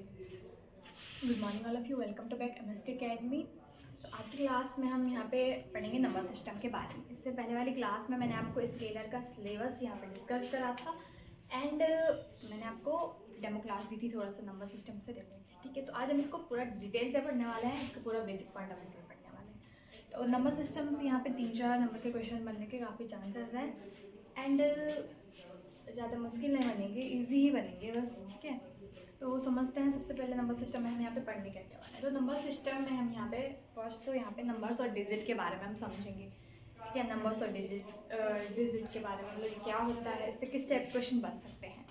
Good morning all of you, welcome to back MST academy. तो आज की class में हम यहाँ पे पढ़ेंगे नंबर सिस्टम के बारे में। इससे पहले वाली क्लास में मैंने आपको स्केलर का सिलेबस यहाँ पे डिस्कस करा था एंड मैंने आपको डेमो क्लास दी थी थोड़ा सा नंबर सिस्टम से रिलेटेड। ठीक है, तो आज हम इसको पूरा डिटेल से पढ़ने वाले हैं, इसका पूरा बेसिक फंडामेंटल पढ़ने वाले हैं। तो नंबर सिस्टम से यहाँ पे 3-4 नंबर के क्वेश्चन बनने के काफ़ी चांसेस हैं एंड ज़्यादा मुश्किल नहीं बनेंगे, ईजी ही बनेंगे बस। ठीक है, तो समझते हैं। सबसे पहले नंबर सिस्टम में हम यहाँ पे पढ़ने क्या क्या वाला है। तो नंबर सिस्टम में हम यहाँ पे फर्स्ट तो यहाँ पे नंबर्स और डिजिट के बारे में हम समझेंगे। ठीक है, नंबर्स और डिजिट के बारे में, मतलब ये क्या होता है, इससे किस टाइप क्वेश्चन बन सकते हैं।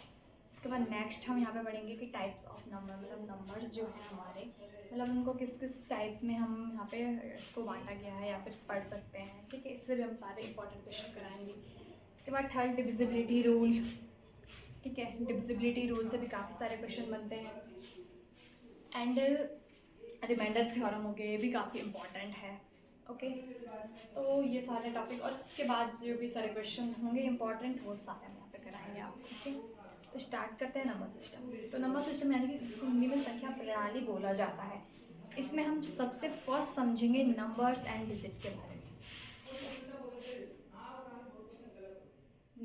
इसके बाद नेक्स्ट हम यहाँ पे पढ़ेंगे कि टाइप्स ऑफ नंबर, मतलब नंबर्स जो है हमारे, मतलब उनको किस किस टाइप में हम यहाँ पे इसको बांटा गया है या फिर पढ़ सकते हैं। ठीक है, इससे भी हम सारे इंपॉर्टेंट क्वेश्चन कराएंगे। इसके बाद थर्ड डिविजिबिलिटी रूल। ठीक है, डिविजिबिलिटी रूल से भी काफ़ी सारे क्वेश्चन बनते हैं एंड रिमाइंडर थ्योरम हो गए, ये भी काफ़ी इम्पॉर्टेंट है। ओके, तो ये सारे टॉपिक और इसके बाद जो भी सारे क्वेश्चन होंगे इंपॉर्टेंट, वो सारे हम यहाँ पे कराएंगे आपको। ओके, तो स्टार्ट करते हैं नंबर सिस्टम से। तो नंबर सिस्टम यानी कि इसको हिंदी में संख्या प्रणाली बोला जाता है। इसमें हम सबसे फर्स्ट समझेंगे नंबर्स एंड डिजिट के बारे में।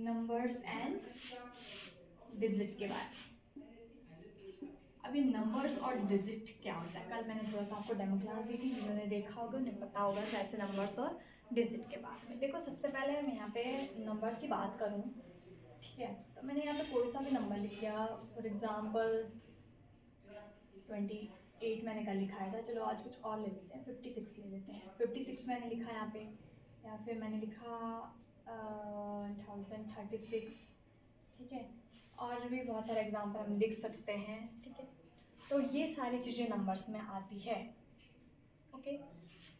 नंबर्स एंड डिजिट के बारे में। अभी नंबर्स और डिजिट क्या होता है, कल मैंने थोड़ा सा आपको डेमो क्लास दी थी, जिन्होंने देखा होगा उन्हें पता होगा शायद से नंबर्स और डिजिट के बारे में। देखो, सबसे पहले मैं यहाँ पे नंबर्स की बात करूँ, ठीक है, तो मैंने यहाँ पे कोई सा भी नंबर लिख दिया। फॉर एग्जांपल 28 मैंने कल लिखाया था, चलो आज कुछ और ले लेते हैं, 56 ले लेते हैं। 56 मैंने लिखा यहाँ पे, या फिर मैंने लिखा 1036। ठीक है, और भी बहुत सारे एग्जाम्पल हम लिख सकते हैं। ठीक है, तो ये सारी चीज़ें नंबर्स में आती है। ओके,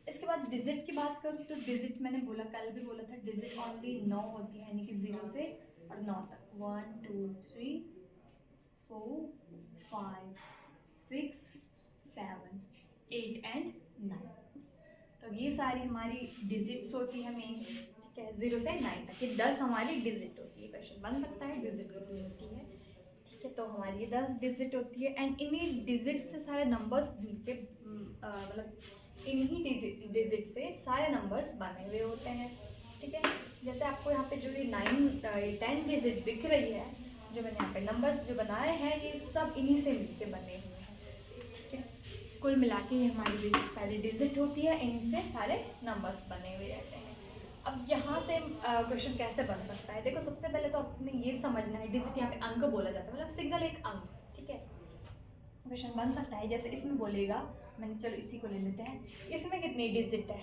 इसके बाद डिजिट की बात करूँ तो डिजिट मैंने बोला, कल भी बोला था, डिजिट ओनली 9 होती है, यानी कि 0 से और 9 तक। 1 2 3 4 5 6 7 8 एंड 9। तो ये सारी हमारी डिजिट्स होती है मेन। ठीक है, 0 से 9 तक ये 10 हमारी डिजिट होती है। क्वेश्चन बन सकता है डिजिट कितनी होती है। ठीक है, तो हमारी ये 10 डिजिट होती है एंड इन्हीं डिजिट से सारे नंबर्स मिलके मतलब इन्हीं डिजिट से सारे नंबर्स बने हुए होते हैं। ठीक है, जैसे आपको यहाँ पे जो ये 10 डिजिट दिख रही है, जो मैंने यहाँ पे नंबर्स जो बनाए हैं, ये सब इन्हीं से मिलके बने हुए हैं। ठीक है, कुल मिला के ये हमारी सारी डिजिट होती है, इनसे सारे नंबर्स बने हुए रहते हैं। अब यहाँ से क्वेश्चन कैसे बन सकता है, देखो सबसे पहले तो आपने ये समझना है, डिजिट यहाँ पे अंक बोला जाता है, मतलब सिग्नल एक अंक। ठीक है, क्वेश्चन बन सकता है जैसे इसमें बोलेगा, मैंने चलो इसी को ले लेते हैं, इसमें कितनी डिजिट है,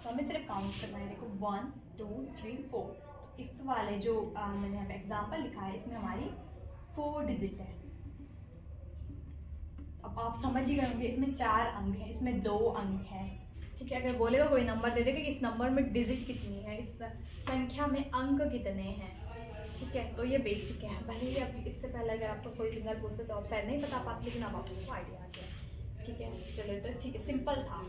तो हमें सिर्फ काउंट करना है। देखो 1 2 3 4, तो इस वाले जो मैंने यहाँ पे एग्जाम्पल लिखा है, इसमें हमारी 4 डिजिट है। अब आप समझ ही गए होंगे, इसमें 4 अंक हैं, इसमें 2 अंक हैं। ठीक है, अगर बोलेगा कोई नंबर दे देगा कि इस नंबर में डिजिट कितनी है, इस संख्या में अंक कितने हैं। ठीक है, तो ये बेसिक है। भले ही अभी इससे पहले अगर आपको कोई सिग्नल पूछते तो आप शायद नहीं बता पाते, लेकिन अब आपको आइडिया आ गया। ठीक है, चलो, तो ठीक है, सिंपल था,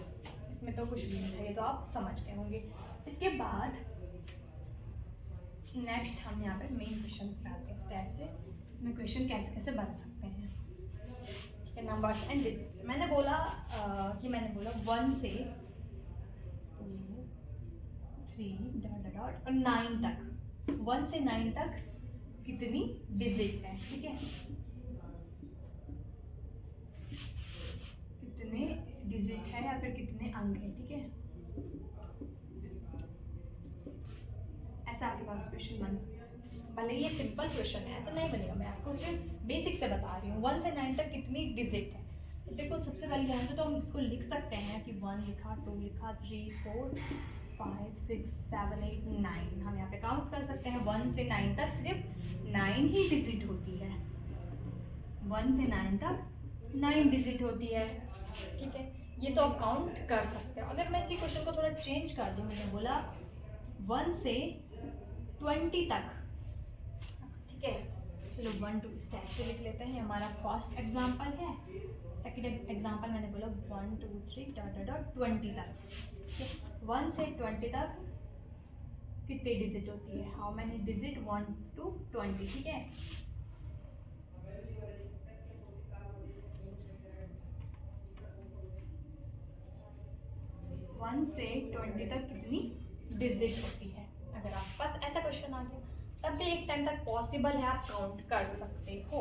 इसमें तो कुछ भी नहीं था, ये तो आप समझ गए होंगे। इसके बाद नेक्स्ट हम यहाँ पे मेन क्वेश्चन पे आते हैं स्टेप से, इसमें क्वेश्चन कैसे कैसे बन सकते हैं। नंबर्स एंड डिजिट्स मैंने बोला कि मैंने बोला 1 से 2 3 डॉट और 9 तक। 1 से 9 तक कितनी डिजिट है। ठीक है, कितने डिजिट है या फिर कितने अंक है। ठीक है, ऐसा आपके पास क्वेश्चन बन सकता है। भले ये सिंपल क्वेश्चन है, ऐसा नहीं बनेगा, मैं आपको सिर्फ बेसिक से बता रही हूँ। 1 से 9 तक कितनी डिजिट है। देखो सबसे पहले यहाँ से तो हम इसको लिख सकते हैं कि 1 लिखा, 2 लिखा, 3 4 5 6 7 8 9, हम यहाँ पे काउंट कर सकते हैं। 1 से 9 तक सिर्फ 9 ही डिजिट होती है। 1 से 9 तक 9 डिजिट होती है। ठीक है, ये तो आप काउंट कर सकते हो। अगर मैं इसी क्वेश्चन को थोड़ा चेंज कर दूँ, मैंने बोला 1 से 20 तक। ठीक है, चलो 1 2 स्टेप से लिख लेते हैं, हमारा फर्स्ट एग्जांपल है। सेकंड एग्जांपल मैंने बोला 1 2 3 डॉट डॉट 20 तक। ठीक है, 1 से 20 तक कितनी डिजिट होती है, हाउ मैनी डिजिट 1 to 20। ठीक है, 1 से 20 तक कितनी डिजिट होती है। अगर आपके पास ऐसा क्वेश्चन आ गया तब भी एक टाइम तक पॉसिबल है, आप काउंट कर सकते हो,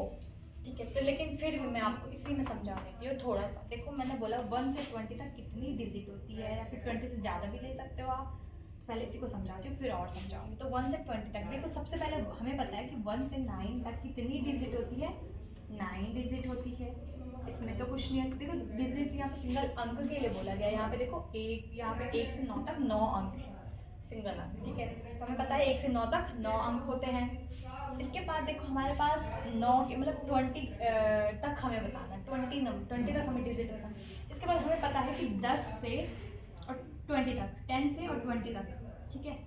ठीक है। तो लेकिन फिर भी मैं आपको इसी में समझा देती हूँ थोड़ा सा। देखो मैंने बोला 1 से 20 तक कितनी डिजिट होती है, या फिर 20 से ज़्यादा भी ले सकते हो आप। तो पहले इसी को समझाती हूँ फिर और समझाऊंगी। तो 1 से 20 तक देखो, सबसे पहले हमें पता है कि 1 से 9 तक कितनी डिजिट होती है, 9 डिजिट होती है। इसमें तो कुछ नहीं है, देखो डिजिट यहाँ पे सिंगल अंक के लिए बोला गया है। यहाँ पे देखो एक, यहाँ पे 1 से 9 तक 9 अंक है, सिंगल अंक, ठीक है। तो हमें पता है 1 से 9 तक 9 अंक होते हैं। इसके बाद देखो हमारे पास 9 के मतलब 20 तक हमें बताना, 20 तक हमें डिजिट बताना। इसके बाद हमें पता है कि 10 से और 20 तक, 10 से और 20 तक, ठीक है।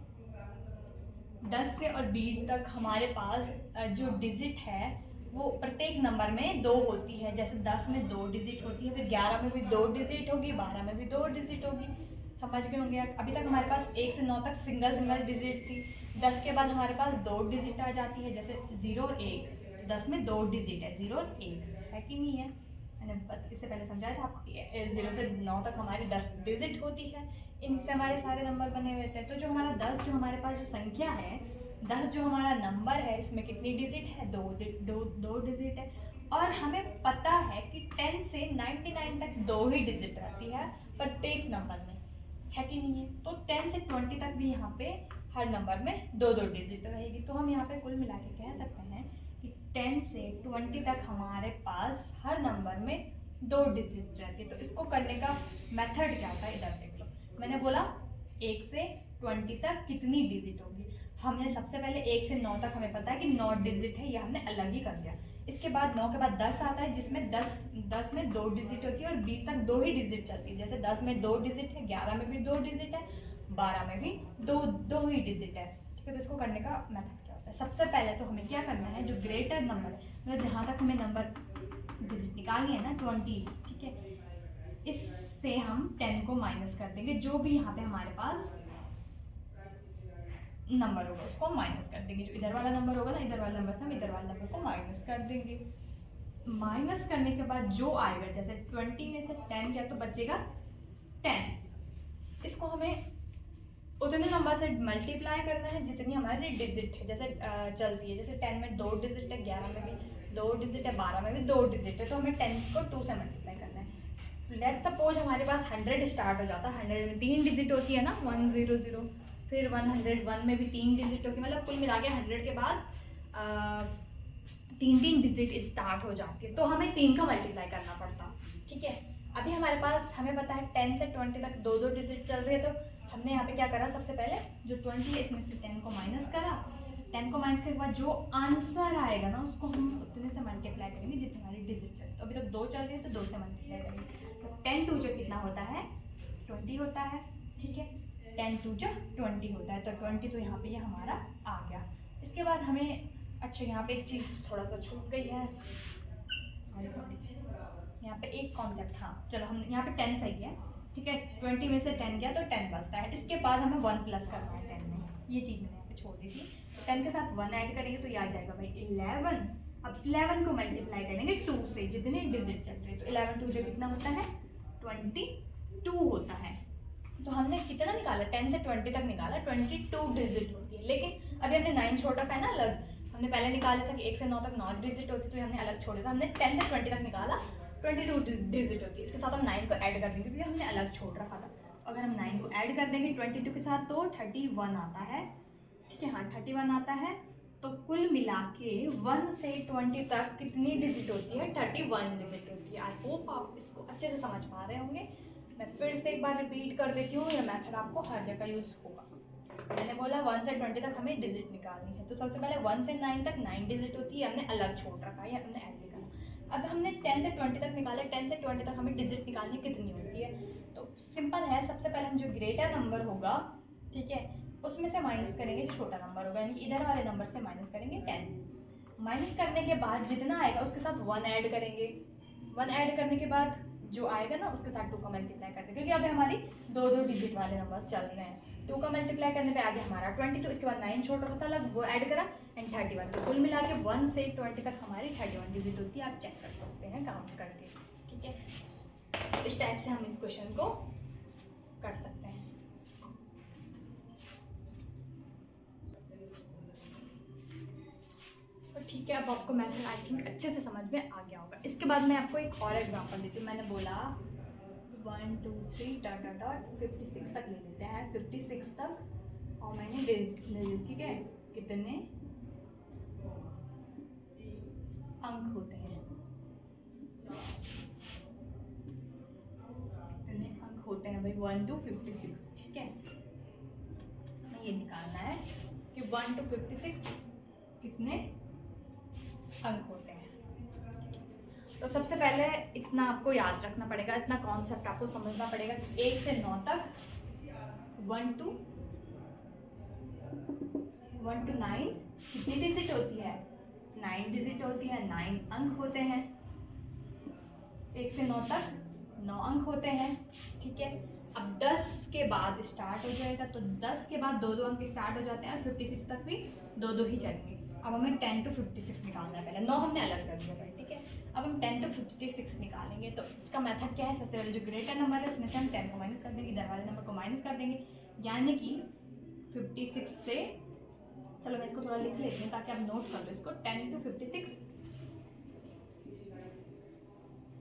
10 से और 20 तक हमारे पास जो डिजिट है वो प्रत्येक नंबर में 2 होती है। जैसे 10 में 2 डिजिट होती है, फिर 11 में भी 2 डिजिट होगी, 12 में भी 2 डिजिट होगी। समझ गए होंगे। अभी तक हमारे पास 1 से 9 तक सिंगल डिजिट थी। 10 के बाद हमारे पास 2 डिजिट आ जाती है, जैसे 0 और 1। 10 में 2 डिजिट है, 0 और 1 है कि नहीं है। मैंने इससे पहले समझाया था आपको कि 0 से 9 तक हमारी 10 डिजिट होती है। इनसे हमारे सारे नंबर बने हुए थे। तो जो हमारा 10 जो हमारे पास जो संख्या है, 10 जो हमारा नंबर है, इसमें कितनी डिजिट है, 2 डिजिट है। और हमें पता है कि 10 से 99 तक 2 ही डिजिट रहती है प्रत्येक नंबर में, है कि नहीं है। तो 10 से 20 तक भी यहाँ पे हर नंबर में 2 डिजिट रहेगी। तो हम यहाँ पे कुल मिला के कह सकते हैं कि 10 से 20 तक हमारे पास हर नंबर में 2 डिजिट रहती है। तो इसको करने का मेथड क्या था, इधर देख लो। मैंने बोला 1 से 20 तक कितनी डिजिट होगी। हमने सबसे पहले 1 से 9 तक हमें पता है कि 9 डिजिट है, ये हमने अलग ही कर दिया। इसके बाद 9 के बाद 10 आता है, जिसमें 10 में 2 डिजिट होती है और 20 तक 2 ही डिजिट चलती है। जैसे 10 में 2 डिजिट है, 11 में भी 2 डिजिट है, 12 में भी 2 ही डिजिट है, ठीक है। तो इसको करने का मेथड क्या होता है, सबसे पहले तो हमें क्या करना है, जो ग्रेटर नंबर है, मतलब जहाँ तक हमें नंबर डिजिट निकालनी है ना 20, ठीक है, इससे हम 10 को माइनस कर देंगे। जो भी यहाँ पे हमारे पास नंबर होगा उसको माइनस कर देंगे। जो इधर वाला नंबर होगा ना, इधर वाला नंबर से हम इधर वाले नंबर को माइनस कर देंगे। माइनस करने के बाद जो आएगा, जैसे 20 में से 10 गया तो बचेगा 10। इसको हमें उतने नंबर से मल्टीप्लाई करना है जितनी हमारी डिजिट है, जैसे चलती है। जैसे 10 में 2 डिजिट है, 11 में भी 2 डिजिट है, 12 में भी 2 डिजिट है। तो हमें 10 को 2 से मल्टीप्लाई करना है। लेट्स सपोज हमारे पास 100 स्टार्ट हो जाता है। 100 में 3 डिजिट होती है ना, 100, फिर 101 में भी 3 डिजिट होगी। मतलब कुल मिला के 100 के बाद 3 डिजिट स्टार्ट हो जाती है। तो हमें 3 का मल्टीप्लाई करना पड़ता, ठीक है। अभी हमारे पास हमें पता है 10 से 20 तक 2 डिजिट चल रही है। तो हमने यहाँ पे क्या करा, सबसे पहले जो 20 है इसमें से 10 को माइनस करा। 10 को माइनस करने के बाद जो आंसर आएगा ना, उसको हम उतने से मल्टीप्लाई करेंगे जितनी हमारी डिजिट चले। तो अभी तक 2 चल रही है तो 2 से मल्टीप्लाई करेंगे। तो 10 टू जो कितना होता है, 20 होता है, ठीक है। 10 टू जो 20 होता है, तो 20 तो यहाँ पे ये हमारा आ गया। इसके बाद हमें, अच्छा यहाँ पे एक चीज़ थोड़ा सा छूट गई है, सॉरी यहाँ पे एक कॉन्सेप्ट, हाँ चलो, हम यहाँ पे 10 सही है, ठीक है। 20 में से 10 गया तो 10 बचता है। इसके बाद हमें 1 प्लस करना है 10 में, ये चीज़ मैंने यहाँ पे छोड़ दी थी। तो 10 के साथ 1 ऐड करेंगे तो ये आ जाएगा भाई 11। अब 11 को मल्टीप्लाई करेंगे 2 से, जितने डिजिट चल रहे हैं। तो 11 टू जो कितना होता है, 22 होता है। तो हमने कितना निकाला, 10 से 20 तक निकाला, 22 डिजिट होती है। लेकिन अभी हमने 9 छोड़ रखा है ना अलग। हमने पहले निकाला था कि 1 से 9 तक 9 डिजिट होती, तो हमने अलग छोड़ा था। हमने 10 से 20 तक निकाला, 22 डिजिट होती है। इसके साथ हम 9 को ऐड कर देंगे क्योंकि हमने अलग छोड़ रखा था। अगर हम 9 को ऐड कर देंगे 22 के साथ तो 31 आता है, ठीक है। हाँ 31 आता है। तो कुल मिला के 1 से 20 तक कितनी डिजिट होती है, 31 डिजिट होती है। आई होप आप इसको अच्छे से समझ पा रहे होंगे। मैं फिर से एक बार रिपीट कर देती हूँ, यह मेथड आपको हर जगह यूज़ होगा। मैंने बोला 1 से 20 तक हमें डिजिट निकालनी है। तो सबसे पहले 1 से 9 तक 9 डिजिट होती है, हमने अलग छोड़ रखा है, हमने ऐड नहीं करा। अब हमने 10 से 20 तक निकाला, 10 से 20 तक हमें डिजिट निकालनी कितनी होती है। तो सिंपल है, सबसे पहले हम जो ग्रेटर नंबर होगा, ठीक है, उसमें से माइनस करेंगे जो छोटा नंबर होगा, यानी कि इधर वाले नंबर से माइनस करेंगे 10। माइनस करने के बाद जितना आएगा उसके साथ 1 ऐड करेंगे। 1 ऐड करने के बाद जो आएगा ना उसके साथ 2 का मल्टीप्लाई कर देंगे, क्योंकि अभी हमारी 2 डिजिट वाले नंबर्स चल रहे हैं। 2 का मल्टीप्लाई करने पे आ गया हमारा 22। इसके बाद 9 छोड़ रखा था अलग, वो ऐड करा, एंड 31। तो कुल मिला के 1 से 20 तक हमारी 31 डिजिट होती है। आप चेक कर सकते हैं काउंट करके, ठीक है। तो इस टाइप से हम इस क्वेश्चन को कर सकते हैं। तो ठीक है, अब आपको मैथड आई थिंक अच्छे से समझ में आ गया होगा। इसके बाद मैं आपको एक और एग्जांपल देती हूँ। मैंने बोला 1 2 3 डॉट डॉट डॉट 56 तक ले लेते हैं, 56 तक, और मैंने ले ली, ठीक है, कितने अंक होते हैं, कितने अंक होते हैं भाई 1 to 56, ठीक है। मैं ये निकालना है कि 1 to 56 कितने अंक होते हैं। तो सबसे पहले इतना आपको याद रखना पड़ेगा, इतना कॉन्सेप्ट आपको समझना पड़ेगा कि 1 से 9 तक 1 to 9 कितनी डिजिट होती है, 9 डिजिट होती है, 9 अंक होते हैं। 1 से 9 तक 9 अंक होते हैं, ठीक है। अब 10 के बाद स्टार्ट हो जाएगा, तो 10 के बाद 2 अंक स्टार्ट हो जाते हैं, और 56 तक भी 2 ही चलेंगे। अब हमें 10 to 56 निकालना है। पहले 9 हमने अलग कर दिया भाई, ठीक है। अब हम 10 to 56 निकालेंगे। तो इसका मेथड क्या है, सबसे पहले जो ग्रेटर नंबर है उसमें से हम 10 को माइनस कर देंगे, इधर वाले नंबर को माइनस कर देंगे, यानी कि 56 से, चलो मैं इसको थोड़ा लिख लेती हूँ ताकि आप नोट कर लो इसको। 10 to 56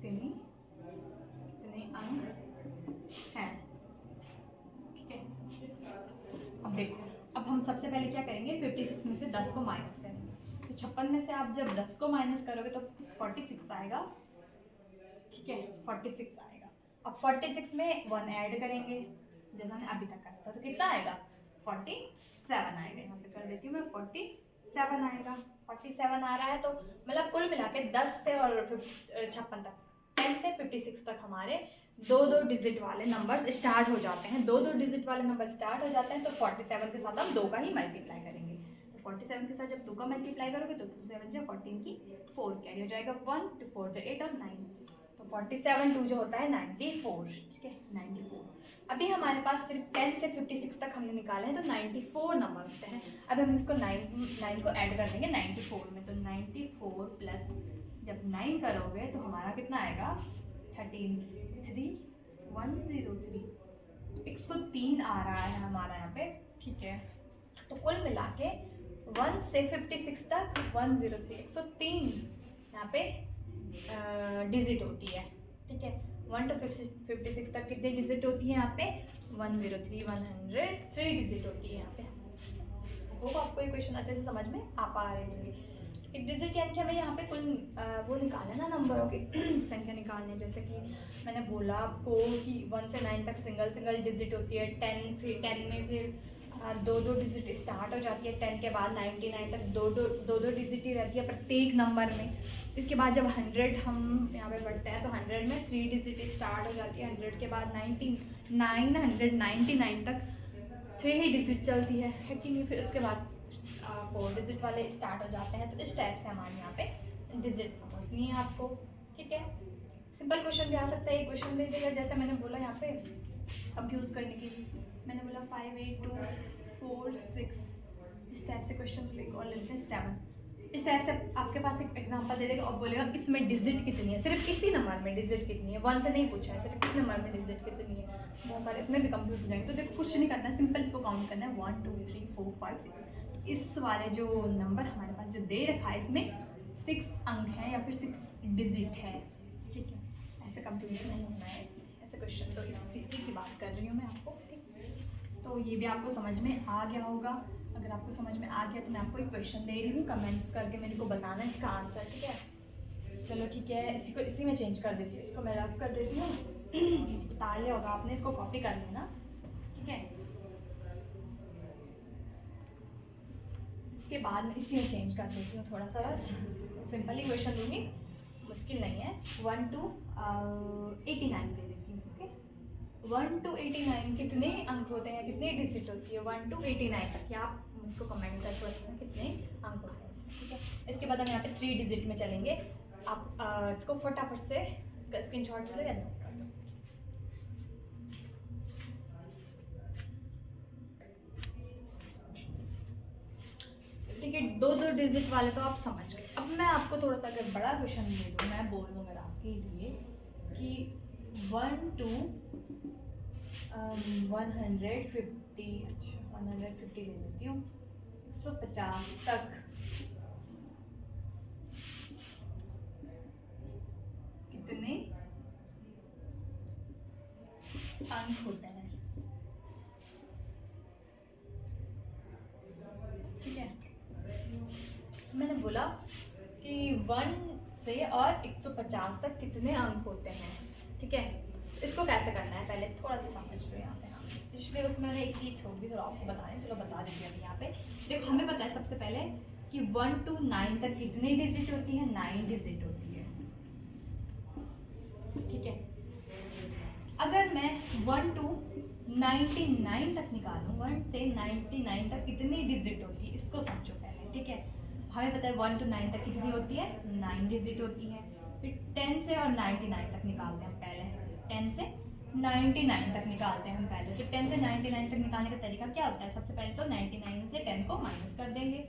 कितने अंक हैं, ठीक है। अब देखो, अब हम सबसे पहले क्या करेंगे, 56 में से 10 को माइनस करेंगे। तो 56 में से आप जब 10 को माइनस करोगे तो 46 आएगा, ठीक है, 46 आएगा। अब 46 में 1 ऐड करेंगे जैसा हमने अभी तक करा था, तो कितना आएगा, 47 आएगा। यहाँ पे कर देती हूँ मैं, 47 आएगा। 47 आ रहा है, तो मतलब कुल मिला के 10 से और 56 तक, 10 से 56 तक हमारे 2 डिजिट वाले नंबर स्टार्ट हो जाते हैं। 2 डिजिट वाले नंबर स्टार्ट हो जाते हैं, तो 47 के साथ हम 2 का ही मल्टीप्लाई करेंगे। तो 47 के साथ जब 2 का मल्टीप्लाई करोगे तो 2 7 से 14 की 4 कैरी हो जाएगा, 1 2 4 जो 8 और 9, तो 47 2 जो होता है 94, ठीक है, 94। अभी हमारे पास सिर्फ 10 से 56 तक हमने निकाले हैं, तो 94 नंबर होते हैं। अब हम इसको 9 को ऐड कर देंगे 94 में, तो 94 प्लस जब 9 करोगे तो हमारा कितना आएगा, 103, 103 आ रहा है हमारा यहाँ पे, ठीक है। तो कुल मिला के 1 से 56 तक 103, 103 यहाँ पे डिजिट होती है, ठीक है। 1 to 56 तक कितनी डिजिट होती है यहाँ पे, 103 103 डिजिट होती है यहाँ पे। होप आपको ये क्वेश्चन अच्छे से समझ में आ पा रहे होंगे। एक डिजिट यानी कि हमें यहाँ पे कुल वो निकालना है ना, नंबरों की संख्या निकालनी है। जैसे कि मैंने बोला आपको कि 1 से 9 तक सिंगल डिजिट होती है, 10 फिर 10 में फिर 2 डिजिट स्टार्ट हो जाती है, 10 के बाद 99 तक 2 डिजिट ही रहती है प्रत्येक नंबर में। इसके बाद जब 100 हम यहाँ पे बढ़ते हैं तो 100 में 3 डिजिट स्टार्ट हो जाती है, 100 के बाद 999 तक 3 ही डिजिट चलती है कि नहीं। फिर उसके बाद 4 डिजिट वाले स्टार्ट हो जाते हैं। तो इस टाइप से हमारे यहाँ पे डिजिट समझनी है आपको, ठीक है। सिंपल क्वेश्चन भी आ सकता है, एक क्वेश्चन दे देगा जैसे मैंने बोला यहाँ पे अब यूज़ करने के लिए, मैंने बोला 5 8 2 4 6, इस टाइप से क्वेश्चन लेकर और लेते हैं 7। इस टाइप से आपके पास एक एग्जांपल दे देगा और बोलेगा इसमें डिजिट कितनी है, सिर्फ इसी नंबर में डिजिट कितनी है, 1 से नहीं पूछा है, सिर्फ इस नंबर में डिजिट कितनी है। बहुत सारे इसमें भी कंफ्यूज हो जाएंगे। तो देखो कुछ नहीं करना है, सिंपल इसको काउंट करना है 1 2 3 4 5 6। इस वाले जो नंबर हमारे पास जो दे रखा है इसमें 6 अंक हैं या फिर 6 डिजिट है, ठीक है। ऐसे कंफ्यूज नहीं होना है ऐसे क्वेश्चन। तो इसी की बात कर रही हूँ मैं आपको, ठीक। तो ये भी आपको समझ में आ गया होगा। अगर आपको समझ में आ गया तो मैं आपको एक क्वेश्चन दे रही हूँ, कमेंट्स करके मेरे को बताना इसका आंसर, ठीक है। चलो ठीक है, इसी में चेंज कर देती हूँ, इसको मैं रफ कर देती हूँ। उतार लिया होगा आपने, इसको कॉपी कर लेना, ठीक है। इसके बाद मैं इसी में चेंज कर देती हूँ थोड़ा सा, बस सिंपली क्वेश्चन दूँगी, मुश्किल नहीं है। 1 to 89 दे देती हूँ, ओके। 1 to 89 कितने अंक होते हैं, कितनी डिजिट होती है 1 to 89 तक, या आप मुझको कमेंट करके बताना कितने अंक होते हैं इसमें, ठीक है। इसके बाद हम यहाँ पे 3 डिजिट में चलेंगे। आप इसको फटाफट से इसका स्क्रीनशॉट ले लेना। ठीक है, 2 डिजिट वाले तो आप समझ गए। अब मैं आपको थोड़ा सा अगर बड़ा क्वेश्चन दे दूँ, मैं बोल दूँ अगर आपके लिए कि 1 to 150, अच्छा 150 ले लेती हूँ, 150 तक कितने अंक होते हैं। ठीक है, मैंने बोला कि 1 से और 150 तक कितने अंक होते हैं। ठीक है, इसको कैसे करना है पहले थोड़ा सा समझ लो यहाँ पे। हाँ, पिछले उसमें मैंने एक चीज़ छोड़ दी, थोड़ा आपको बताने, चलो बता दीजिए अभी यहाँ पे। देखो हमें पता है सबसे पहले कि 1 to 9 तक कितनी डिजिट होती है, 9 डिजिट होती है। ठीक है, अगर मैं 1 to 99 तक निकालूं, 1 से 99 तक कितनी डिजिट होती है इसको समझो पहले। ठीक है, हमें पता है 1 to 9 तक कितनी होती है, 9 डिजिट होती है। फिर 10 से और 99 तक निकालते हैं पहले, 10 से 99 तक निकालते हैं हम पहले। तो 10 से 99 तक निकालने का तरीका क्या होता है, सबसे पहले तो 99 में से 10 को माइनस कर देंगे।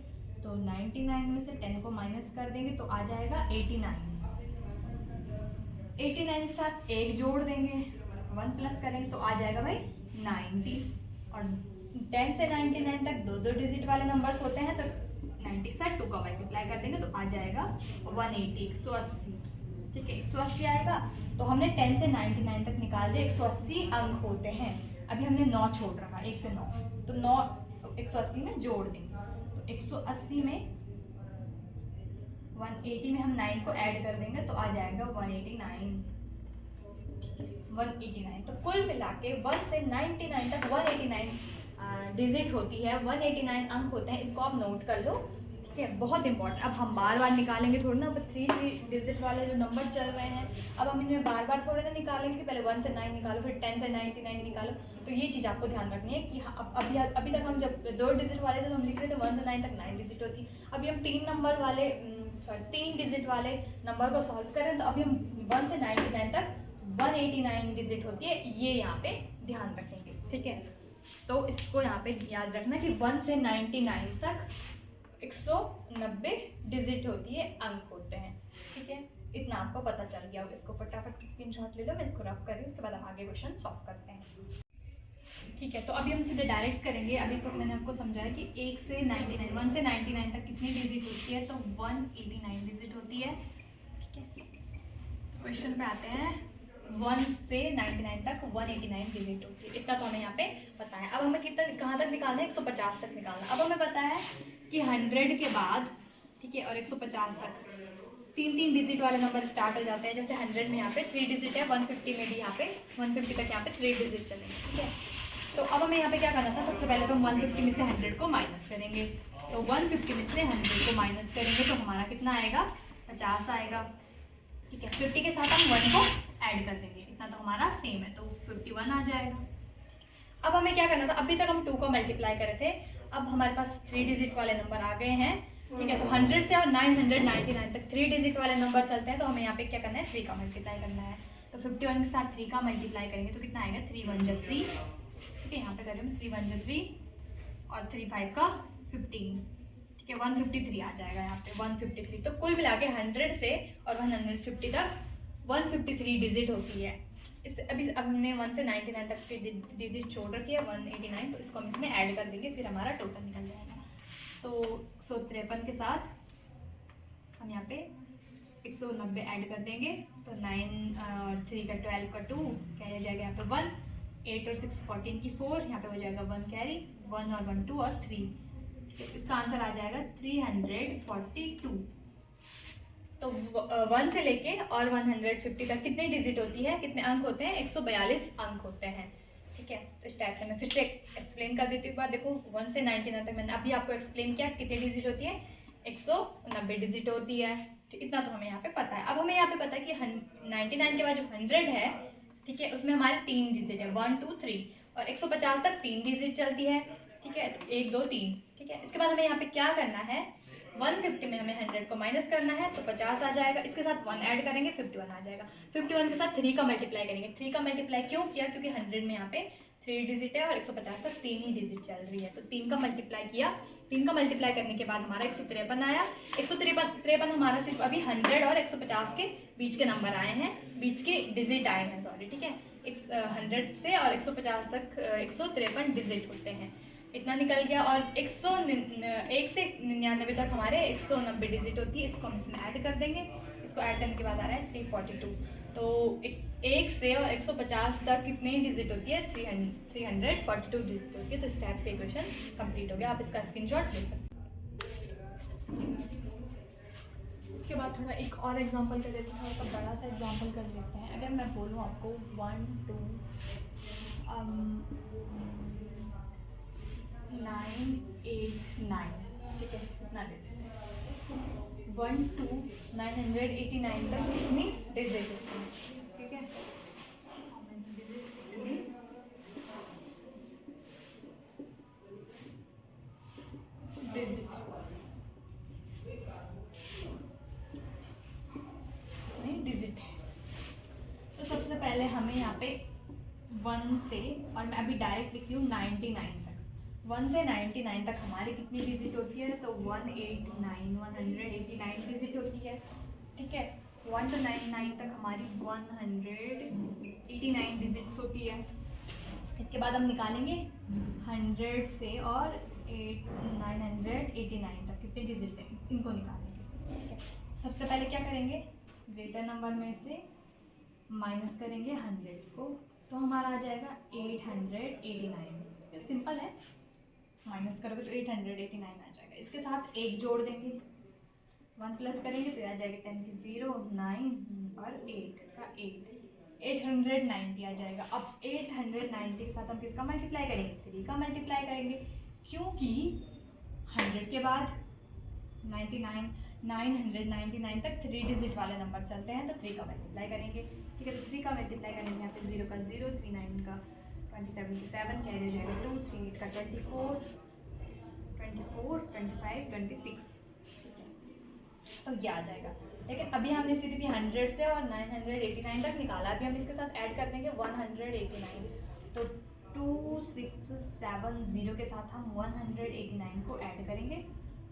तो 99 में से 10 को माइनस कर देंगे तो आ जाएगा 89। 89 के साथ 1 जोड़ देंगे, 1 प्लस करेंगे तो आ जाएगा भाई 90। और 10 से 99 तक दो दो डिजिट वाले नंबर्स होते हैं, तो 90 के साथ 2 का मल्टीप्लाई कर देंगे तो आ जाएगा 180, 180। ठीक है, 180 आएगा। तो हमने 10 से 99 तक निकाल दिया, 180 अंक होते हैं। अभी हमने 9 छोड़ रखा, 1 से 9, तो 9 180 में जोड़ देंगे। तो 180 में 180 में हम 9 को ऐड कर देंगे तो आ जाएगा 189। 189, तो कुल मिला के 1 से 99 तक 189 डिजिट होती है, 189 अंक होते हैं। इसको आप नोट कर लो। ठीक है, बहुत इंपॉर्टेंट। अब हम बार बार निकालेंगे थोड़ी ना, अब 3 डिजिट वाले जो नंबर चल रहे हैं, अब हम इनमें बार बार थोड़े ना निकालेंगे कि पहले 1 से 9 निकालो फिर 10 से 99 निकालो। तो ये चीज़ आपको ध्यान रखनी है कि हाँ, अभी तक हम जब 2 डिजिट वाले थे तो हम लिख रहे थे 1 से 9 तक 9 डिजिट होती। अभी हम 3 डिजिट वाले नंबर को सॉल्व करें तो अभी हम 1 से 99 तक 189 डिजिट होती है, ये यहाँ पे ध्यान रखेंगे। ठीक है, तो इसको यहाँ पे याद रखना कि 1 से 99 तक 190 डिजिट होती है, अंक होते हैं। ठीक है, इतना आपको पता चल गया होगा। इसको फटाफट स्क्रीनशॉट ले लो, मैं इसको रफ करी, उसके बाद हम आगे क्वेश्चन सॉल्व करते हैं। ठीक है, तो अभी हम सीधे डायरेक्ट करेंगे। अभी तो मैंने आपको समझाया कि 1 से 99 तक कितनी डिजिट होती है, तो 189 डिजिट होती है। ठीक है, क्वेश्चन पे आते हैं। 1 से 99 तक 189 डिजिट होती है, इतना तो हमें यहाँ पे पता है। अब हमें कितना कहाँ तक निकालना है, 150 तक निकालना। अब हमें पता है कि 100 के बाद, ठीक है, और 150 तक 3 डिजिट वाले नंबर स्टार्ट हो जाते हैं। जैसे 100 में यहाँ पे 3 डिजिट है, 150 में भी यहाँ पे 150 तक यहाँ पे 3 डिजिट चलेंगे। ठीक है, तो अब हमें यहाँ पे क्या करना था, सबसे पहले तो हम 150 में से 100 को माइनस करेंगे। तो 150 में से 100 को माइनस करेंगे तो हमारा कितना आएगा, 50 आएगा। ठीक है, 50 के साथ हम 1 को ऐड कर देंगे, इतना तो हमारा सेम है, तो 51 आ जाएगा। अब हमें क्या करना था, अभी तक हम 2 को मल्टीप्लाई करे थे, अब हमारे पास 3 डिजिट वाले नंबर आ गए हैं। ठीक है, तो 100 से और 999 तक 3 डिजिट वाले नंबर चलते हैं, तो हमें यहाँ पे क्या करना है, 3 का मल्टीप्लाई करना है। तो 51 के साथ 3 का मल्टीप्लाई करेंगे तो कितना आएगा, 3 1 जा 3। ठीक है, यहाँ पे करें 3 1 जा 3 और 3 5 का 15। ठीक है, 153 आ जाएगा यहाँ पे, 153। तो कुल मिला के 100 से और 150 तक 153 डिजिट होती है। इस अभी अब हमने 1 से 99 तक की डिजिट छोड़ रखी है 189, तो इसको हम इसमें ऐड कर देंगे, फिर हमारा टोटल निकल जाएगा। तो 153 के साथ हम यहाँ पे 190 ऐड कर देंगे, तो 9 और 3 का 12 का 2 क्या हो जाएगा यहाँ पे 1, 8 और 6 14 की 4, यहाँ पे हो जाएगा 1 कैरी, 1 और 1 2 और 3। तो इसका आंसर आ जाएगा 342। तो 1 से लेके और 150 तक कितनी डिजिट होती है, कितने अंक होते हैं, 142 अंक होते हैं। ठीक है, तो इस टाइप से मैं फिर से एक्सप्लेन कर देती हूँ एक बार। देखो 1 से 99 तक मैंने अभी आपको एक्सप्लेन किया, कितनी डिजिट होती है, 190 डिजिट होती है। तो इतना तो हमें यहाँ पे पता है। अब हमें यहाँ पे पता है कि 99 के बाद जो 100 है, ठीक है, उसमें हमारे 3 डिजिट है, 1 2 3, और 150 तक 3 डिजिट चलती है। ठीक है, तो 1 2 3। ठीक है, इसके बाद हमें यहाँ पे क्या करना है, 150 में हमें 100 को माइनस करना है, तो 50 आ जाएगा। इसके साथ 1 ऐड करेंगे, 51 आ जाएगा। 51 के साथ 3 का मल्टीप्लाई करेंगे। 3 का मल्टीप्लाई क्यों किया, क्योंकि 100 में यहाँ पे 3 डिजिट है और 150 तक 3 ही डिजिट चल रही है, तो 3 का मल्टीप्लाई किया। 3 का मल्टीप्लाई करने के बाद हमारा 153 आया। 153 हमारा सिर्फ अभी 100 और 150 के बीच के नंबर आए हैं, बीच के डिजिट आए हैं, सॉरी। ठीक है, 100 से और 150 तक 153 डिजिट होते हैं। इतना निकल गया। और 1 से 99 तक हमारे 190 डिजिट होती है। इसको हम इसमें ऐड कर देंगे। इसको ऐड करने के बाद आ रहा है 342। तो 1 से और 150 तक कितनी डिजिट होती है? 342 डिजिट होती है। तो इस टाइप से इक्वेशन कंप्लीट हो गया। आप इसका स्क्रीनशॉट ले सकते हैं। इसके बाद थोड़ा एक और एग्जांपल कर लेते हैं, थोड़ा सा बड़ा सा एग्जांपल कर लेते हैं। अगर मैं बोलूँ आपको 1 2 9 8 9, ठीक है, इतना देते हैं। 1 2 989 तक कितनी डिजिट होती है? ठीक है, डिजिट डिजिट है। तो सबसे पहले हमें यहाँ पे 1 से, और मैं अभी डायरेक्ट लिखती हूँ 99 तक। 1 से 99 तक हमारी कितनी डिजिट होती है? तो 189 डिजिट होती है। ठीक है, 1 to 99 तक हमारी 189 डिजिट्स होती है। इसके बाद हम निकालेंगे 100 से और 989 तक कितने डिजिट है, इनको निकालेंगे। ठीक है, सबसे पहले क्या करेंगे? ग्रेटर नंबर में से माइनस करेंगे 100 को, तो हमारा आ जाएगा 889। सिंपल है, माइनस करोगे तो 889 आ जाएगा। इसके साथ 1 जोड़ देंगे, 1 प्लस करेंगे तो आ जाएगा 10 की 0 9 और 8 का 890 आ जाएगा। अब 890 के साथ हम किसका मल्टीप्लाई करेंगे? 3 का मल्टीप्लाई करेंगे, क्योंकि 100 के बाद 999 तक 3 डिजिट वाले नंबर चलते हैं, तो 3 का मल्टीप्लाई करेंगे। ठीक है, तो 3 का मल्टीप्लाई करेंगे, यहाँ पे 0 का 0, 3 9 का 27 की 7, कैरी हो जाएगा 2, 3 8 का 24 25 26। ठीक है, तो ये आ जाएगा। लेकिन अभी हमने सिर्फ 100 से और 989 तक निकाला। अभी हम इसके साथ ऐड कर देंगे 189, तो 2670 के साथ हम 189 को ऐड करेंगे